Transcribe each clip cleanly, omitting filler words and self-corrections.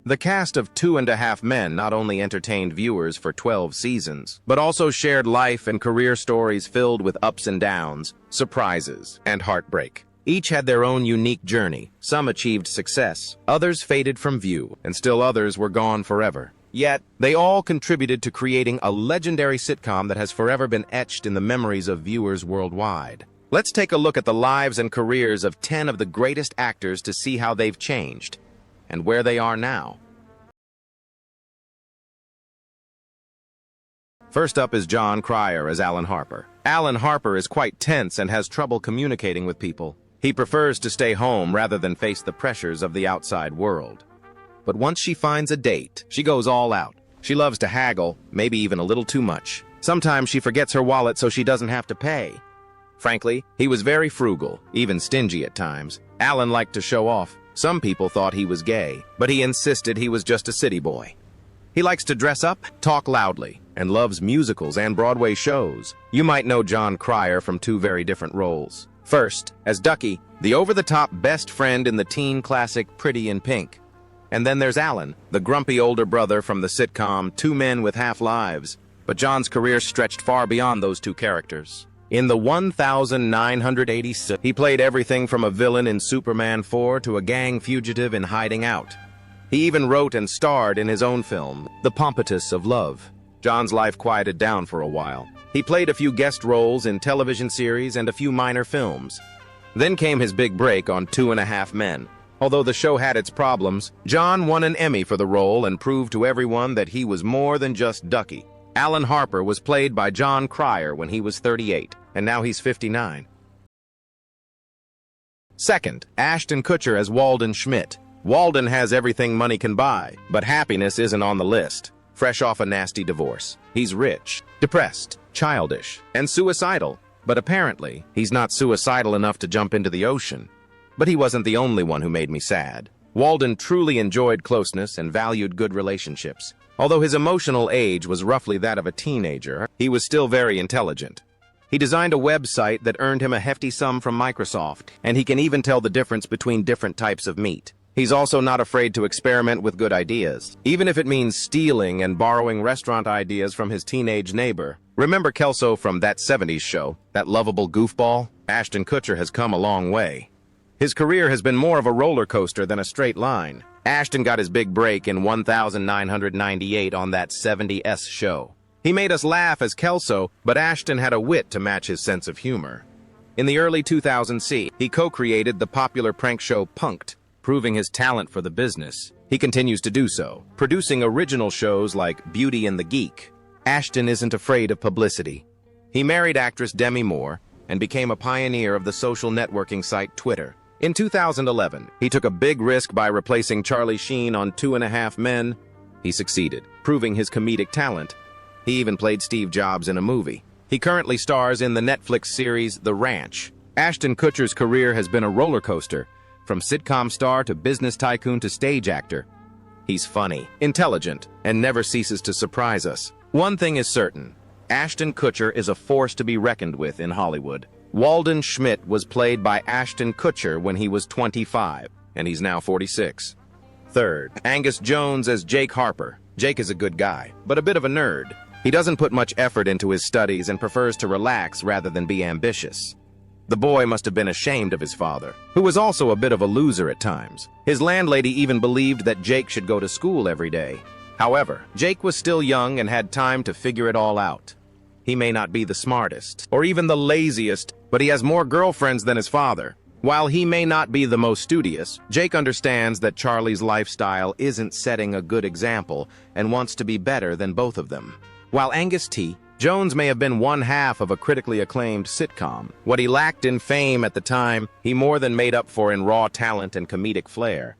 The cast of Two and a Half Men not only entertained viewers for 12 seasons, but also shared life and career stories filled with ups and downs, surprises, and heartbreak. Each had their own unique journey. Some achieved success, others faded from view, and still others were gone forever. Yet, they all contributed to creating a legendary sitcom that has forever been etched in the memories of viewers worldwide. Let's take a look at the lives and careers of 10 of the greatest actors to see how they've changed and where they are now. First up is Jon Cryer as Alan Harper. Alan Harper is quite tense and has trouble communicating with people. He prefers to stay home rather than face the pressures of the outside world. But once she finds a date, she goes all out. She loves to haggle, maybe even a little too much. Sometimes she forgets her wallet so she doesn't have to pay. Frankly, he was very frugal, even stingy at times. Alan liked to show off. Some people thought he was gay, but he insisted he was just a city boy. He likes to dress up, talk loudly, and loves musicals and Broadway shows. You might know Jon Cryer from two very different roles. First, as Ducky, the over-the-top best friend in the teen classic Pretty in Pink. And then there's Alan, the grumpy older brother from the sitcom Two Men with Half Lives. But Jon's career stretched far beyond those two characters. In the 1986, he played everything from a villain in Superman 4 to a gang fugitive in Hiding Out. He even wrote and starred in his own film, The Pompatus of Love. Jon's life quieted down for a while. He played a few guest roles in television series and a few minor films. Then came his big break on Two and a Half Men. Although the show had its problems, Jon won an Emmy for the role and proved to everyone that he was more than just Ducky. Alan Harper was played by Jon Cryer when he was 38, and now he's 59. Second, Ashton Kutcher as Walden Schmidt. Walden has everything money can buy, but happiness isn't on the list. Fresh off a nasty divorce, he's rich, depressed, childish, and suicidal. But apparently, he's not suicidal enough to jump into the ocean. But he wasn't the only one who made me sad. Walden truly enjoyed closeness and valued good relationships. Although his emotional age was roughly that of a teenager, he was still very intelligent. He designed a website that earned him a hefty sum from Microsoft, and he can even tell the difference between different types of meat. He's also not afraid to experiment with good ideas, even if it means stealing and borrowing restaurant ideas from his teenage neighbor. Remember Kelso from That 70s Show, that lovable goofball? Ashton Kutcher has come a long way. His career has been more of a roller coaster than a straight line. Ashton got his big break in 1998 on That 70s Show. He made us laugh as Kelso, but Ashton had a wit to match his sense of humor. In the early 2000s, he co-created the popular prank show Punk'd, proving his talent for the business. He continues to do so, producing original shows like Beauty and the Geek. Ashton isn't afraid of publicity. He married actress Demi Moore and became a pioneer of the social networking site Twitter. In 2011, he took a big risk by replacing Charlie Sheen on Two and a Half Men. He succeeded, proving his comedic talent. He even played Steve Jobs in a movie. He currently stars in the Netflix series The Ranch. Ashton Kutcher's career has been a roller coaster, from sitcom star to business tycoon to stage actor. He's funny, intelligent, and never ceases to surprise us. One thing is certain, Ashton Kutcher is a force to be reckoned with in Hollywood. Walden Schmidt was played by Ashton Kutcher when he was 25, and he's now 46. Third, Angus Jones as Jake Harper. Jake is a good guy, but a bit of a nerd. He doesn't put much effort into his studies and prefers to relax rather than be ambitious. The boy must have been ashamed of his father, who was also a bit of a loser at times. His landlady even believed that Jake should go to school every day. However, Jake was still young and had time to figure it all out. He may not be the smartest, or even the laziest, but he has more girlfriends than his father. While he may not be the most studious, Jake understands that Charlie's lifestyle isn't setting a good example and wants to be better than both of them. While Angus T. Jones may have been one half of a critically acclaimed sitcom, what he lacked in fame at the time, he more than made up for in raw talent and comedic flair.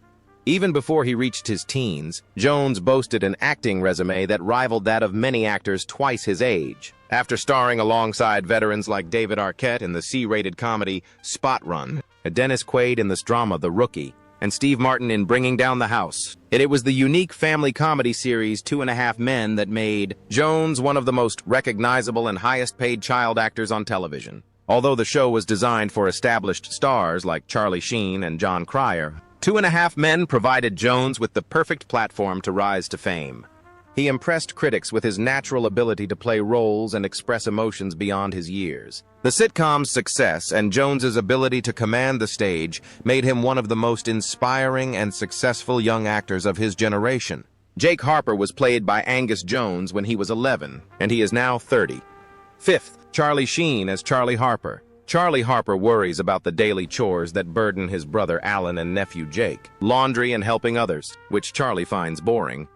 Even before he reached his teens, Jones boasted an acting resume that rivaled that of many actors twice his age. After starring alongside veterans like David Arquette in the C-rated comedy Spot Run, Dennis Quaid in this drama The Rookie, and Steve Martin in Bringing Down the House, it was the unique family comedy series Two and a Half Men that made Jones one of the most recognizable and highest-paid child actors on television. Although the show was designed for established stars like Charlie Sheen and Jon Cryer, Two and a Half Men provided Jones with the perfect platform to rise to fame. He impressed critics with his natural ability to play roles and express emotions beyond his years. The sitcom's success and Jones's ability to command the stage made him one of the most inspiring and successful young actors of his generation. Jake Harper was played by Angus Jones when he was 11, and he is now 30. Fifth, Charlie Sheen as Charlie Harper. Charlie Harper worries about the daily chores that burden his brother Alan and nephew Jake, laundry and helping others, which Charlie finds boring.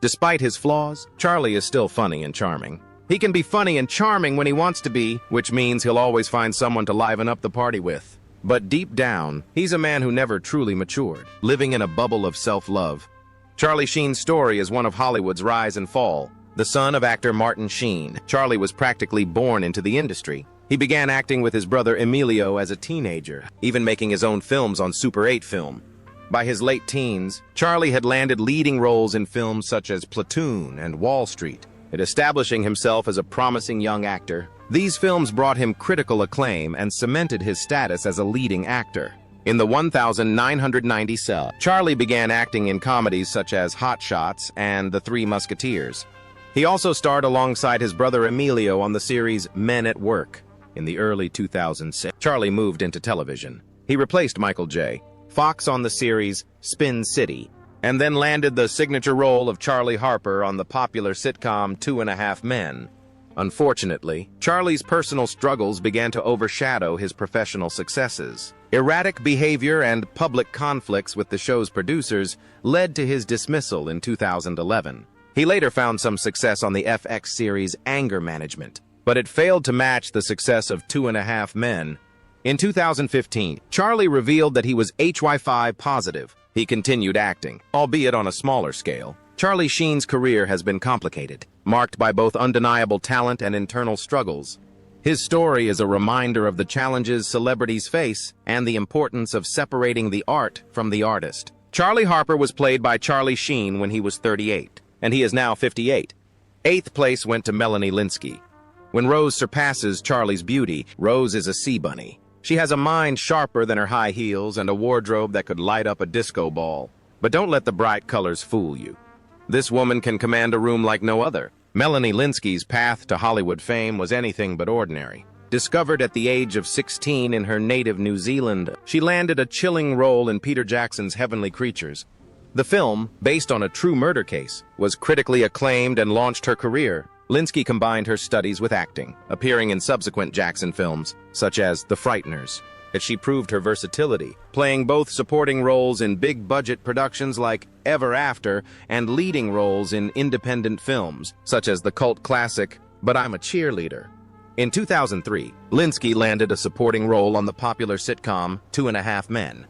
Despite his flaws, Charlie is still funny and charming. He can be funny and charming when he wants to be, which means he'll always find someone to liven up the party with. But deep down, he's a man who never truly matured, living in a bubble of self-love. Charlie Sheen's story is one of Hollywood's rise and fall. The son of actor Martin Sheen, Charlie was practically born into the industry. He began acting with his brother Emilio as a teenager, even making his own films on Super 8 film. By his late teens, Charlie had landed leading roles in films such as Platoon and Wall Street, establishing himself as a promising young actor. These films brought him critical acclaim and cemented his status as a leading actor. In the 1997, Charlie began acting in comedies such as Hot Shots and The Three Musketeers. He also starred alongside his brother Emilio on the series Men at Work. In the early 2006, Charlie moved into television. He replaced Michael J. Fox on the series Spin City, and then landed the signature role of Charlie Harper on the popular sitcom Two and a Half Men. Unfortunately, Charlie's personal struggles began to overshadow his professional successes. Erratic behavior and public conflicts with the show's producers led to his dismissal in 2011. He later found some success on the FX series Anger Management, but it failed to match the success of Two and a Half Men. In 2015, Charlie revealed that he was HIV positive. He continued acting, albeit on a smaller scale. Charlie Sheen's career has been complicated, marked by both undeniable talent and internal struggles. His story is a reminder of the challenges celebrities face and the importance of separating the art from the artist. Charlie Harper was played by Charlie Sheen when he was 38, and he is now 58. Eighth place went to Melanie Lynskey. When Rose surpasses Charlie's beauty, Rose is a sea bunny. She has a mind sharper than her high heels and a wardrobe that could light up a disco ball. But don't let the bright colors fool you. This woman can command a room like no other. Melanie Lynskey's path to Hollywood fame was anything but ordinary. Discovered at the age of 16 in her native New Zealand, she landed a chilling role in Peter Jackson's Heavenly Creatures. The film, based on a true murder case, was critically acclaimed and launched her career. Lynskey combined her studies with acting, appearing in subsequent Jackson films, such as The Frighteners. She proved her versatility, playing both supporting roles in big-budget productions like Ever After and leading roles in independent films, such as the cult classic But I'm a Cheerleader. In 2003, Lynskey landed a supporting role on the popular sitcom Two and a Half Men.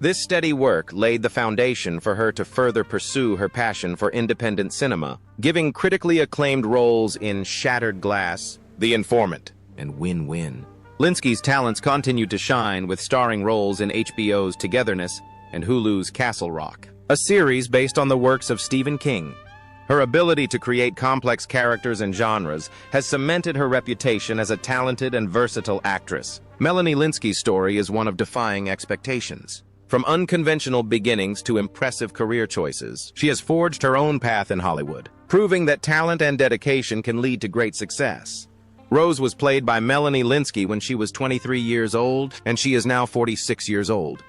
This steady work laid the foundation for her to further pursue her passion for independent cinema, giving critically acclaimed roles in Shattered Glass, The Informant, and Win-Win. Lynskey's talents continued to shine with starring roles in HBO's Togetherness and Hulu's Castle Rock, a series based on the works of Stephen King. Her ability to create complex characters and genres has cemented her reputation as a talented and versatile actress. Melanie Lynskey's story is one of defying expectations. From unconventional beginnings to impressive career choices, she has forged her own path in Hollywood, proving that talent and dedication can lead to great success. Rose was played by Melanie Lynskey when she was 23 years old, and she is now 46 years old.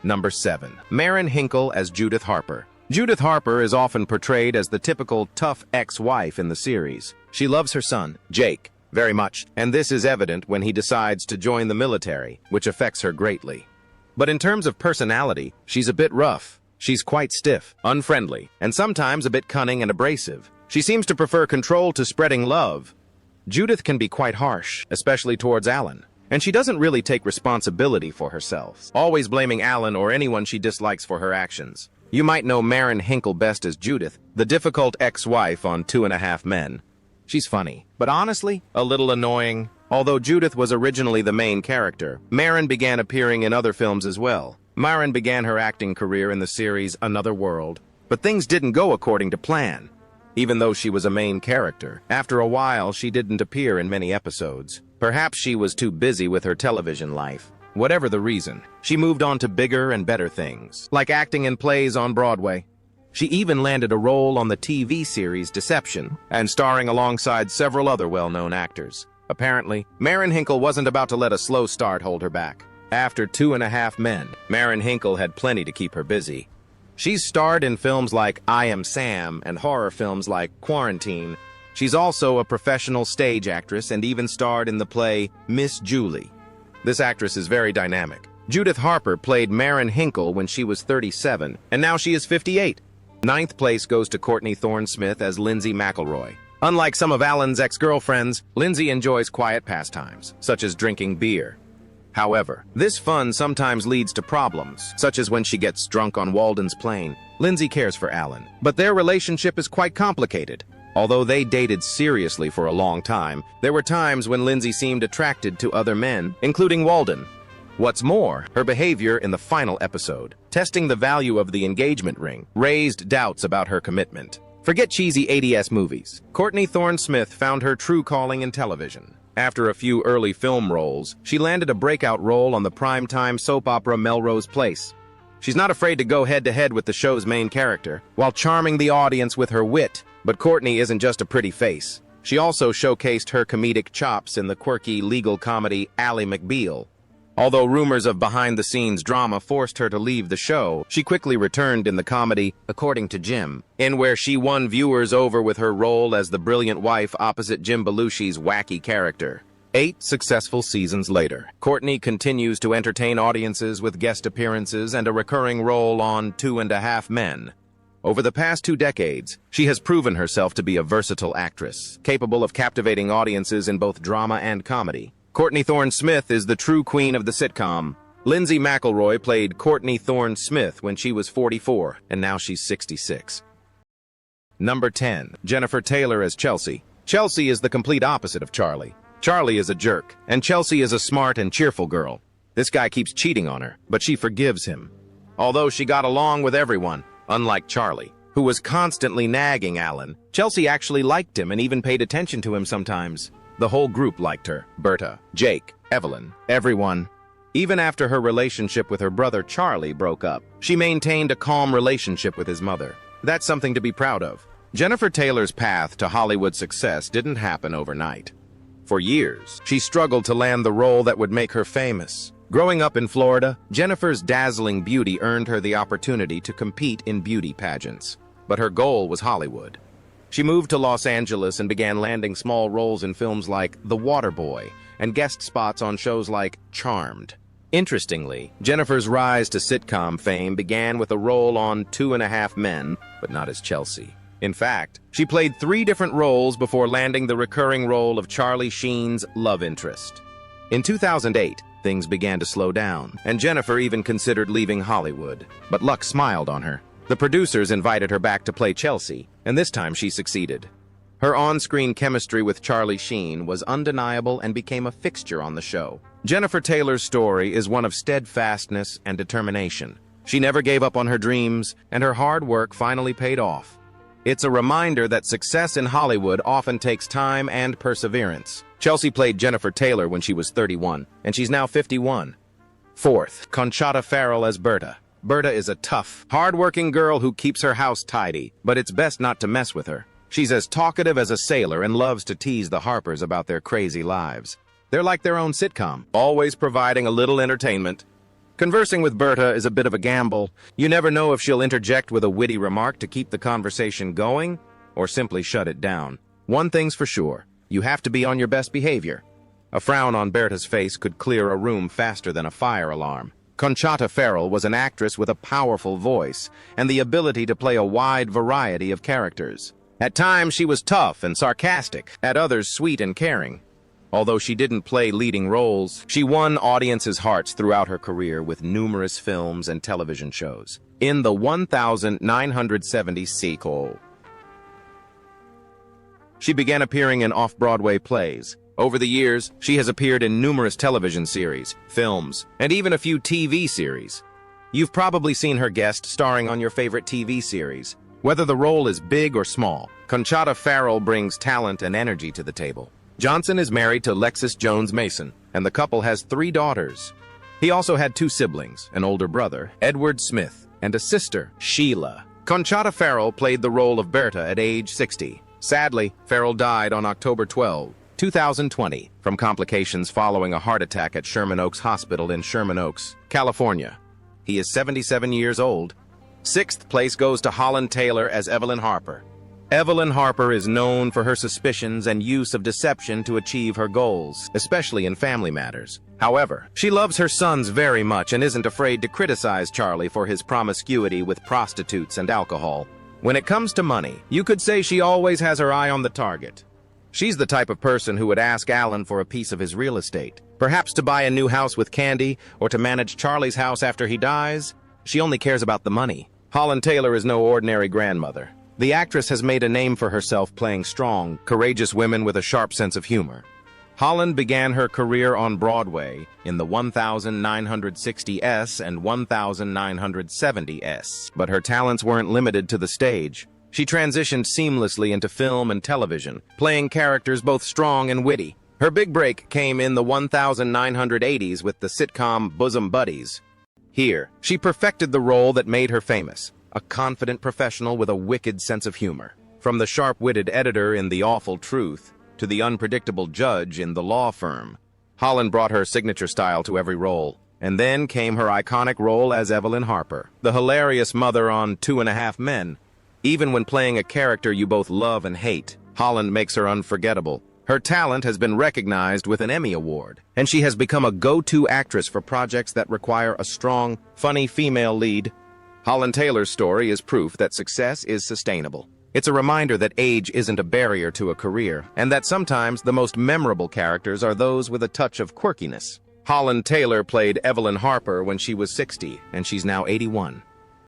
Number 7. Maren Hinkle as Judith Harper. Judith Harper is often portrayed as the typical tough ex-wife in the series. She loves her son, Jake, very much, and this is evident when he decides to join the military, which affects her greatly. But in terms of personality, she's a bit rough. She's quite stiff, unfriendly, and sometimes a bit cunning and abrasive. She seems to prefer control to spreading love. Judith can be quite harsh, especially towards Alan, and she doesn't really take responsibility for herself, always blaming Alan or anyone she dislikes for her actions. You might know Maren Hinkle best as Judith, the difficult ex-wife on Two and a Half Men. She's funny, but honestly, a little annoying. Although Judith was originally the main character, Maren began appearing in other films as well. Maren began her acting career in the series Another World, but things didn't go according to plan. Even though she was a main character, after a while she didn't appear in many episodes. Perhaps she was too busy with her television life. Whatever the reason, she moved on to bigger and better things, like acting in plays on Broadway. She even landed a role on the TV series Deception, and starring alongside several other well-known actors. Apparently, Maren Hinkle wasn't about to let a slow start hold her back. After 2.5 Men, Maren Hinkle had plenty to keep her busy. She's starred in films like I Am Sam and horror films like Quarantine. She's also a professional stage actress and even starred in the play Miss Julie. This actress is very dynamic. Judith Harper played Maren Hinkle when she was 37, and now she is 58. Ninth place goes to Courtney Thorne-Smith as Lindsay McElroy. Unlike some of Alan's ex-girlfriends, Lindsay enjoys quiet pastimes, such as drinking beer. However, this fun sometimes leads to problems, such as when she gets drunk on Walden's plane. Lindsay cares for Alan, but their relationship is quite complicated. Although they dated seriously for a long time, there were times when Lindsay seemed attracted to other men, including Walden. What's more, her behavior in the final episode, testing the value of the engagement ring, raised doubts about her commitment. Forget cheesy 80s movies. Courtney Thorne-Smith found her true calling in television. After a few early film roles, she landed a breakout role on the primetime soap opera Melrose Place. She's not afraid to go head-to-head with the show's main character, while charming the audience with her wit. But Courtney isn't just a pretty face. She also showcased her comedic chops in the quirky legal comedy Ally McBeal. Although rumors of behind-the-scenes drama forced her to leave the show, she quickly returned in the comedy According to Jim, in where she won viewers over with her role as the brilliant wife opposite Jim Belushi's wacky character. 8 successful seasons later, Courtney continues to entertain audiences with guest appearances and a recurring role on 2.5 Men. Over the past 2 decades, she has proven herself to be a versatile actress, capable of captivating audiences in both drama and comedy. Courtney Thorne-Smith is the true queen of the sitcom. Lindsay McElroy played Courtney Thorne-Smith when she was 44, and now she's 66. Number 10. Jennifer Taylor as Chelsea. Chelsea is the complete opposite of Charlie. Charlie is a jerk, and Chelsea is a smart and cheerful girl. This guy keeps cheating on her, but she forgives him. Although she got along with everyone, unlike Charlie, who was constantly nagging Alan, Chelsea actually liked him and even paid attention to him sometimes. The whole group liked her. Berta, Jake, Evelyn, everyone. Even after her relationship with her brother Charlie broke up, she maintained a calm relationship with his mother. That's something to be proud of. Jennifer Taylor's path to Hollywood success didn't happen overnight. For years, she struggled to land the role that would make her famous. Growing up in Florida, Jennifer's dazzling beauty earned her the opportunity to compete in beauty pageants. But her goal was Hollywood. She moved to Los Angeles and began landing small roles in films like The Waterboy and guest spots on shows like Charmed. Interestingly, Jennifer's rise to sitcom fame began with a role on 2.5 Men, but not as Chelsea. In fact, she played 3 different roles before landing the recurring role of Charlie Sheen's love interest. In 2008, things began to slow down, and Jennifer even considered leaving Hollywood. But luck smiled on her. The producers invited her back to play Chelsea, and this time she succeeded. Her on-screen chemistry with Charlie Sheen was undeniable and became a fixture on the show. Jennifer Taylor's story is one of steadfastness and determination. She never gave up on her dreams, and her hard work finally paid off. It's a reminder that success in Hollywood often takes time and perseverance. Chelsea played Jennifer Taylor when she was 31, and she's now 51. 4th, Conchata Ferrell as Berta. Berta is a tough, hard-working girl who keeps her house tidy, but it's best not to mess with her. She's as talkative as a sailor and loves to tease the Harpers about their crazy lives. They're like their own sitcom, always providing a little entertainment. Conversing with Berta is a bit of a gamble. You never know if she'll interject with a witty remark to keep the conversation going, or simply shut it down. One thing's for sure, you have to be on your best behavior. A frown on Berta's face could clear a room faster than a fire alarm. Conchata Ferrell was an actress with a powerful voice and the ability to play a wide variety of characters. At times, she was tough and sarcastic, at others sweet and caring. Although she didn't play leading roles, she won audiences' hearts throughout her career with numerous films and television shows. In the 1970 sequel, she began appearing in off-Broadway plays. Over the years, she has appeared in numerous television series, films, and even a few TV series. You've probably seen her guest starring on your favorite TV series. Whether the role is big or small, Conchata Ferrell brings talent and energy to the table. Johnson is married to Lexis Jones Mason, and the couple has 3 daughters. He also had two siblings, an older brother, Edward Smith, and a sister, Sheila. Conchata Ferrell played the role of Berta at age 60. Sadly, Ferrell died on October 12, 2020, from complications following a heart attack at Sherman Oaks Hospital in Sherman Oaks, California. He is 77 years old. Sixth place goes to Holland Taylor as Evelyn Harper. Evelyn Harper is known for her suspicions and use of deception to achieve her goals, especially in family matters. However, she loves her sons very much and isn't afraid to criticize Charlie for his promiscuity with prostitutes and alcohol. When it comes to money, you could say she always has her eye on the target. She's the type of person who would ask Alan for a piece of his real estate, perhaps to buy a new house with Candy or to manage Charlie's house after he dies. She only cares about the money. Holland Taylor is no ordinary grandmother. The actress has made a name for herself playing strong, courageous women with a sharp sense of humor. Holland began her career on Broadway in the 1960s and 1970s, but her talents weren't limited to the stage. She transitioned seamlessly into film and television, playing characters both strong and witty. Her big break came in the 1980s with the sitcom Bosom Buddies. Here, she perfected the role that made her famous, a confident professional with a wicked sense of humor. From the sharp-witted editor in The Awful Truth to the unpredictable judge in The Law Firm, Holland brought her signature style to every role. And then came her iconic role as Evelyn Harper, the hilarious mother on 2.5 Men. Even when playing a character you both love and hate, Holland makes her unforgettable. Her talent has been recognized with an Emmy Award, and she has become a go-to actress for projects that require a strong, funny female lead. Holland Taylor's story is proof that success is sustainable. It's a reminder that age isn't a barrier to a career, and that sometimes the most memorable characters are those with a touch of quirkiness. Holland Taylor played Evelyn Harper when she was 60, and she's now 81.